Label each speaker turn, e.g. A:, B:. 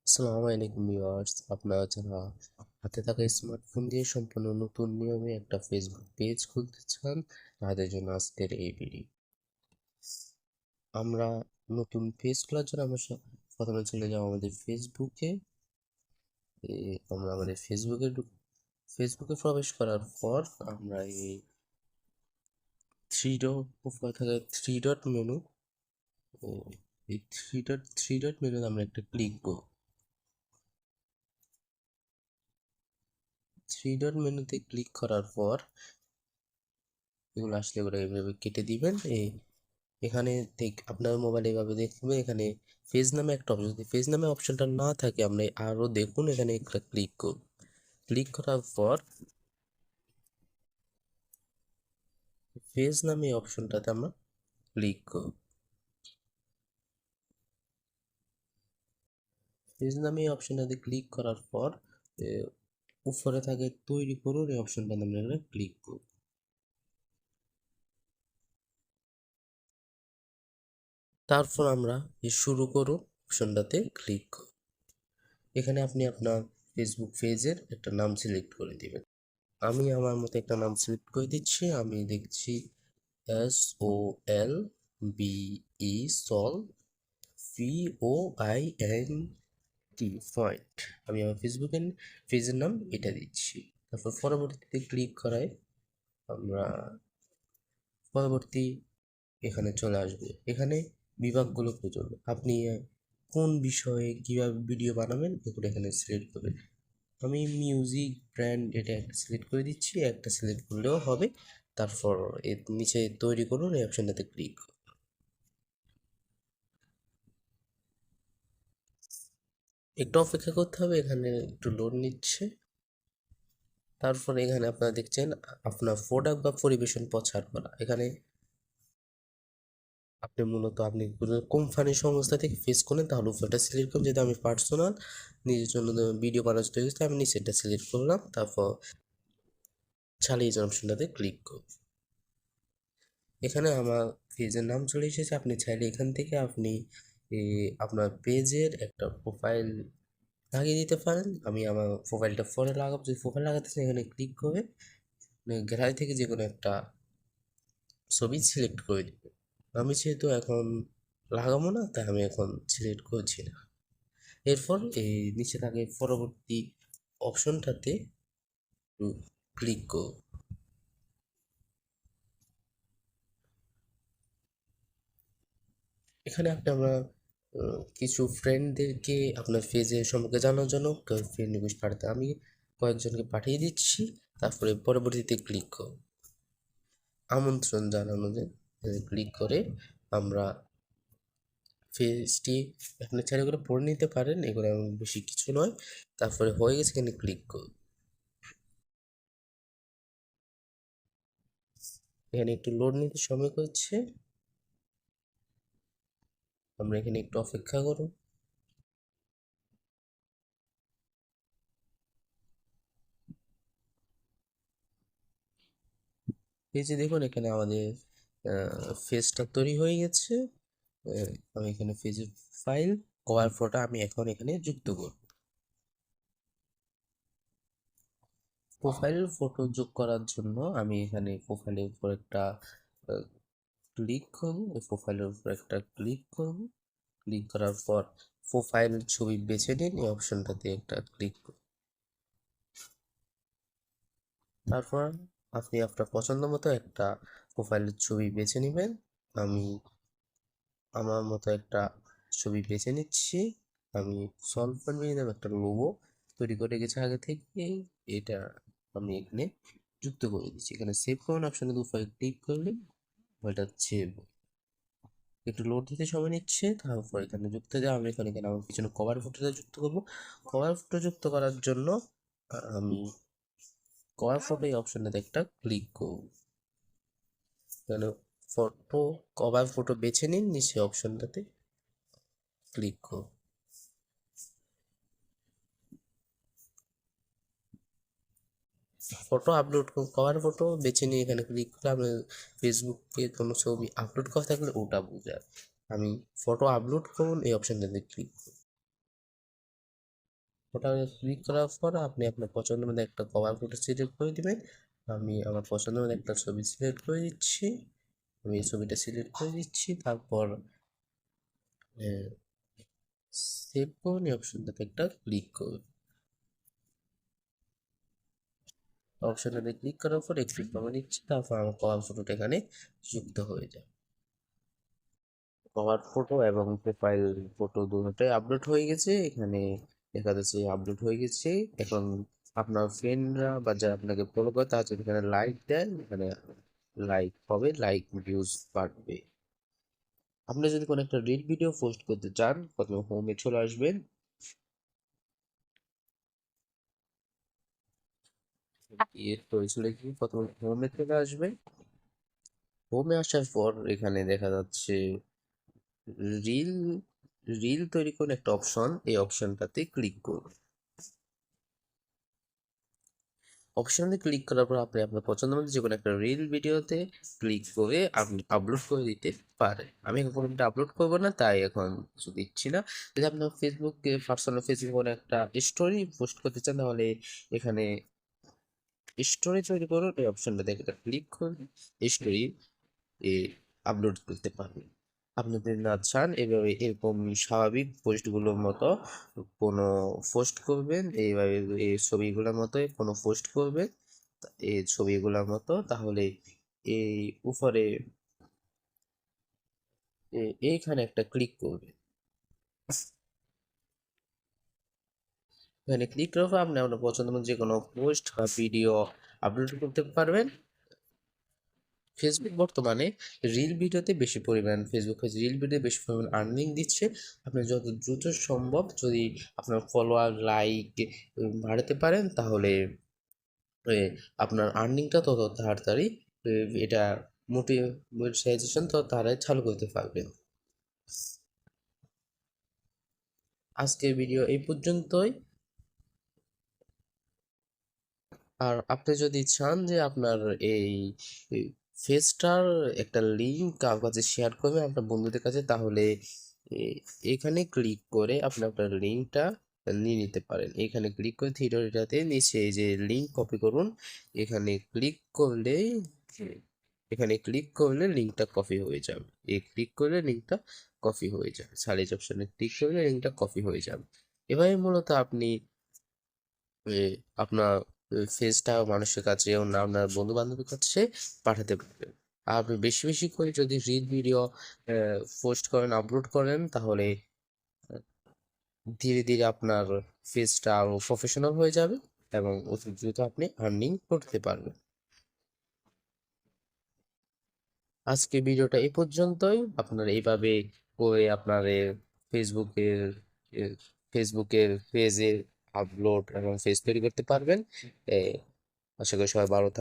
A: আসসালামু আলাইকুম ভিউয়ার্স, আপনারা যারা হাতে থাকা স্মার্টফোন দিয়ে সম্পূর্ণ নতুন নিয়মে একটা ফেসবুক পেজ খুলতে চান তাদের জন্য আজকের এই ভিডিও। আমরা নতুন পেজ খোলার জন্য প্রথমে চলে যাব আমাদের ফেসবুকে। আমরা আমাদের ফেসবুকে প্রবেশ করার পর আমরা এই উপরে থাকা থ্রি ডট মেনু, এই থ্রি ডট মেনুতে আমরা একটা ক্লিক করব। থ্রি ডট মেনুতে ক্লিক করার পর এগুলো আসলে এগুলো এইভাবে কেটে দিবেন। এখানে আপনার মোবাইলে এভাবে দেখবে, এখানে পেজ নামে একটা অপশন, যদি পেজ নামে অপশনটা না থাকে আমরা আরও দেখুন এখানে একটা ক্লিক করুন। ক্লিক করার পর পেজ নামে অপশনটাতে আমরা ক্লিক করব। পেজ নামে অপশনটাতে ক্লিক করার পর উপরে থাকে তৈরি করুন, এই অপশনটাতে আমরা এখানে ক্লিক করব। তারপর আমরা এই শুরু করুন অপশনটাতে ক্লিক করব। এখানে আপনি আপনার ফেসবুক পেজের একটা নাম সিলেক্ট করে দিবেন। আমি আমার মতো একটা নাম সিলেক্ট করে দিচ্ছি। আমি দেখছি SOLBE সল POINT পয়েন্ট। আমি আমার ফেসবুকের পেজের নাম এটা দিচ্ছি। তারপর পরবর্তীতে ক্লিক করায় আমরা পরবর্তী এখানে চলে আসবে। এখানে বিভাগগুলো প্রয়োজন, আপনি কোন বিষয়ে কীভাবে ভিডিও বানাবেন এগুলো এখানে সিলেক্ট করবেন। আমি মিউজিক ব্র্যান্ড এটা একটা সিলেক্ট করে দিচ্ছি, একটা সিলেক্ট করলেও হবে। তারপর এর নিচে তৈরি করুন এই অপশনটাতে ক্লিক। একটু অপেক্ষা করতে হবে, এখানে একটু লোড নিচ্ছে। তারপর এখানে আপনারা দেখছেন আপনার প্রোডাক্ট বা পরিবেশন প্রচার করা। এখানে আপনি কোনো কোম্পানি সংস্থা থেকে ফেস করেন তাহলে উপরটা সিলেক্ট করুন। যেহেতু আমি পার্সোনাল নিজের জন্য ভিডিও বানাতে চাইছি, আমি নিচেরটা সিলেক্ট করলাম। তারপর চালিয়ে যান অপশনটাতে ক্লিক করুন। এখানে আমার পেজের নাম চলে এসেছে। আপনি চাইলে এখান থেকে আপনি আপনার পেজের একটা প্রোফাইল লাগিয়ে দিতে পারেন। আমি আমার প্রোফাইলটা পরে লাগাবো। যদি প্রোফাইল লাগাতে চান এখানে ক্লিক করে গ্যালারি থেকে যে কোনো একটা ছবি সিলেক্ট করে দিবে। আমি যেহেতু এখন লাগাবো না তাই আমি এখন সিলেক্ট করছি না। এরপর এই নিচে থাকে পরবর্তী অপশনটাতে ক্লিক করব। এখানে আমরা কিছু ফ্রেন্ডদেরকে আপনার পেজের সম্পর্কে জানার জন্য ফ্রেন্ড রিকোয়েস্ট পাঠাতে আমি কয়েকজনকে পাঠিয়ে দিচ্ছি। তারপরে পরবর্তীতে ক্লিক করব আমন্ত্রণ জানানোতে ক্লিক করে আমরা পেজটি এখানে চাইলে করে পড়ে নিতে পারেন, এগুলো বেশি কিছু নয়। তারপরে হয়ে গেছে, এখানে ক্লিক করব। এখানে একটু লোড নিতে সময় করছে, আমরা এখানে একটু অপেক্ষা করব। এই যে দেখুন এখানে আমাদের ফেজটা তৈরি হয়ে গেছে। আমি এখানে ফেজের ফাইল কভার ফটো আমি এখন এখানে যুক্ত করব। প্রোফাইল ফটো যোগ করার জন্য আমি এখানে প্রোফাইলের উপর একটা ক্লিক করব। প্রোফাইলের উপর একটা ক্লিক করব। ক্লিক করার পর প্রোফাইল ছবি বেছে নিন, এই অপশনটাতে একটা ক্লিক করুন। তারপর আপনি আপনার পছন্দ মতো একটা প্রোফাইলের ছবি বেছে নেবেন। আমি আমার মতো একটা ছবি বেছে নিচ্ছি। আমি সলভ ফ্যামিলি নামে একটা লোগো তৈরি করে গেছে আগে থেকেই, এটা আমি এখানে যুক্ত করে দিচ্ছি। এখানে সেভ করুন অপশনে দুপাশে ক্লিক করলে ওইটা সেভ। একটু লোড দিতে সময় নিচ্ছে। তারপর এখানে যুক্ত দেওয়া আমি এখানে আমার পিছনে কভার ফটোটা যুক্ত করবো। কভার ফটো যুক্ত করার জন্য আমি কভার ফটো এই অপশনটাতে একটা ক্লিক করব। এখানে ফটো কভার ফটো বেছে নিন, নিচে অপশনটাতে ক্লিক করুন। ফটো আপলোড কভার ফটো বেছে নিয়ে এখানে ক্লিক করে আপনি ফেসবুকে কোনো ছবি আপলোড করা থাকলে ওটা বোঝায়। আমি ফটো আপলোড করুন এই অপশনটাতে ক্লিক ওটা ক্লিক করার পর আপনি আপনার পছন্দ মতো একটা কভার ফটো সিলেক্ট করে দিবেন। আমি আমার পছন্দ মতো একটা ছবি সিলেক্ট করে দিচ্ছি। আমি এই ছবিটা সিলেক্ট করে দিচ্ছি, তারপর সেভ করুন এই অপশনটাতে একটা ক্লিক করুন। অপশনটাতে ক্লিক করার পর একটু সময় নিচ্ছে, তারপর আমার কভার ফটোটা এখানে যুক্ত হয়ে যায়। কভার ফটো এবং প্রোফাইল ফটো দুটোটাই আপলোড হয়ে গেছে। এখানে দেখা যাচ্ছে আপলোড হয়ে গেছে। এখন আপনার ফ্রেন্ডরা বা যারা আপনাকে ফলো করে তারা যদি এখানে লাইক দেন, এখানে লাইক হবে, লাইক ভিউজ বাড়বে। আপনি যদি কোনো একটা রিল ভিডিও পোস্ট করতে চান, প্রথমে হোমে চলে আসবেন। এরপরে চলে গিয়ে প্রথমে হোমে চলে আসবেন। হোমে আসার পর এখানে দেখা যাচ্ছে রিল রিল তৈরি করে একটা অপশন, এই অপশনটাতে ক্লিক করুন। অপশনে ক্লিক করার পর আপনি আপনার পছন্দ মতো যে কোনো একটা রিল ভিডিওতে ক্লিক করে আপনি আপলোড করে দিতে পারেন। আমি এখন কোনোটা আপলোড করবো না, তাই এখন কিছু দিচ্ছি না। যদি আপনার ফেসবুকে পার্সোনাল ফেসবুকে কোনো একটা স্টোরি পোস্ট করতে চান, তাহলে এখানে স্টোরি তৈরি করুন, এই অপশনটাতে একটা ক্লিক করুন, স্টোরি আপলোড করতে পারবেন। আপনি যদি না চান এভাবে এরকম স্বাভাবিক পোস্টগুলোর মতো কোনো পোস্ট করবেন, এইভাবে এই ছবিগুলোর মতোই কোনো পোস্ট করবেন, এই ছবিগুলোর মতো, তাহলে এই উপরে এইখানে একটা ক্লিক করবেন। এখানে ক্লিক করার পর আপনি আপনার পছন্দ মতো যে কোনো পোস্ট বা ভিডিও আপলোড করতে পারবেন। ফেসবুক বর্তমানে ফেসবুক রিল ভিডিওতে বেশি পরিমাণ আর্নিং দিচ্ছে। আপনি যত দ্রুত সম্ভব যদি আপনার ফলোয়ার লাইক বাড়াতে পারেন, তাহলে এ, আপনার আর্নিংটা তত তাড়াতাড়ি এটা মোটিভেশন তত তাড়াতাড়ি চালু করতে পারবেন। আজকের ভিডিও এই পর্যন্তই। আর আপনি যদি চান যে আপনার এই ফেসটার একটা লিঙ্ক কারোর কাছে শেয়ার করবেন আপনার বন্ধুদের কাছে, তাহলে এখানে ক্লিক করে আপনি আপনার লিঙ্কটা নিয়ে নিতে পারেন। এখানে ক্লিক করে থিয়েটারটাতে নিচে এই যে লিঙ্ক কপি করুন, এখানে ক্লিক করলেই লিঙ্কটা কপি হয়ে যাবে। ক্লিক করলে লিঙ্কটা কপি হয়ে যাবে, সার্চ অপশনে ক্লিক করলে লিঙ্কটা কপি হয়ে যাবে। এভাবে মূলত আপনি আপনার ফেসটা মানুষের কাছে, অন্য আপনার বন্ধু বান্ধবের কাছে পাঠাতে পারবেন। আর আপনি বেশি বেশি করে যদি রিল ভিডিও পোস্ট করেন, আপলোড করেন, তাহলে ধীরে ধীরে আপনার ফেসটা আরো প্রফেশনাল হয়ে যাবে এবং অতি দ্রুত আপনি আর্নিং করতে পারবেন। আজকে ভিডিওটা এই পর্যন্তই। আপনার এইভাবে করে আপনার ফেসবুকের এ, ফেসবুকের পেজে আপলোড এবং পেজ তৈরি করতে পারবেন। এ, আশা করি সবাই ভালো থাকবেন।